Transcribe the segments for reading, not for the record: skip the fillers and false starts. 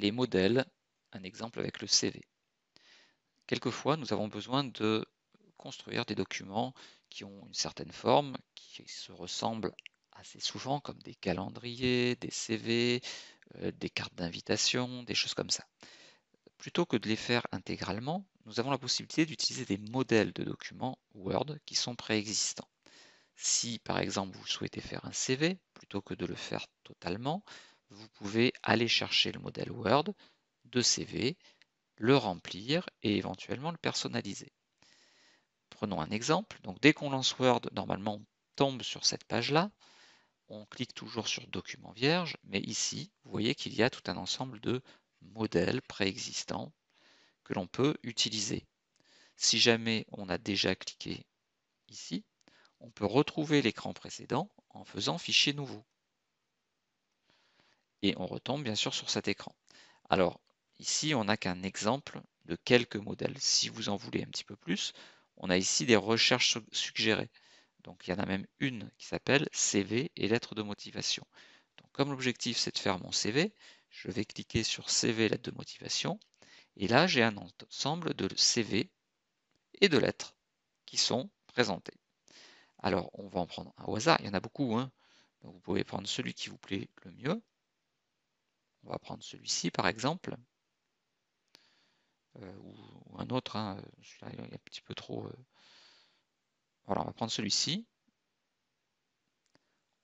les modèles, un exemple avec le CV. Quelquefois, nous avons besoin de construire des documents qui ont une certaine forme, qui se ressemblent assez souvent, comme des calendriers, des CV, des cartes d'invitation, des choses comme ça. Plutôt que de les faire intégralement, nous avons la possibilité d'utiliser des modèles de documents Word qui sont préexistants. Si par exemple vous souhaitez faire un CV, plutôt que de le faire totalement, vous pouvez aller chercher le modèle Word de CV, le remplir et éventuellement le personnaliser. Prenons un exemple. Donc dès qu'on lance Word, normalement on tombe sur cette page-là. On clique toujours sur Document vierge, mais ici, vous voyez qu'il y a tout un ensemble de modèles préexistants que l'on peut utiliser. Si jamais on a déjà cliqué ici, on peut retrouver l'écran précédent en faisant Fichier nouveau. Et on retombe bien sûr sur cet écran. Alors ici, on n'a qu'un exemple de quelques modèles. Si vous en voulez un petit peu plus, on a ici des recherches suggérées. Donc il y en a même une qui s'appelle CV et lettres de motivation. Donc comme l'objectif c'est de faire mon CV, je vais cliquer sur CV lettres de motivation. Et là, j'ai un ensemble de CV et de lettres qui sont présentées. Alors, on va en prendre un au hasard. Il y en a beaucoup, hein. Donc, vous pouvez prendre celui qui vous plaît le mieux. On va prendre celui-ci, par exemple. Ou un autre. Hein. Celui-là, il est un petit peu trop... Voilà, on va prendre celui-ci.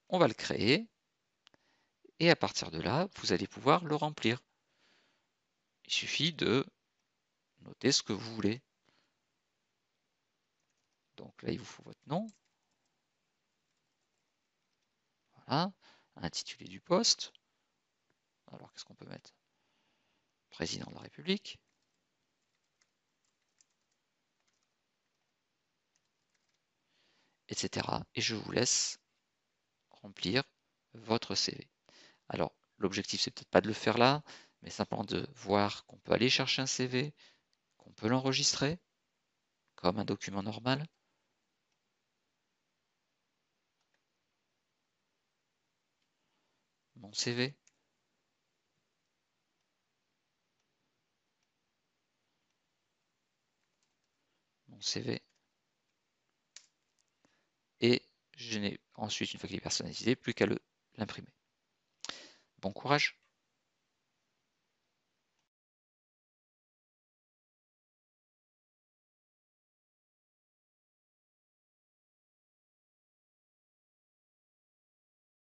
On va le créer. Et à partir de là, vous allez pouvoir le remplir. Il suffit de noter ce que vous voulez. Donc là, il vous faut votre nom. Voilà. Intitulé du poste. Alors, qu'est-ce qu'on peut mettre? Président de la République. Etc. Et je vous laisse remplir votre CV. Alors, l'objectif, c'est peut-être pas de le faire là, mais simplement de voir qu'on peut aller chercher un CV, qu'on peut l'enregistrer comme un document normal. Mon CV. Mon CV. Et je n'ai ensuite, une fois qu'il est personnalisé, plus qu'à l'imprimer. Bon courage!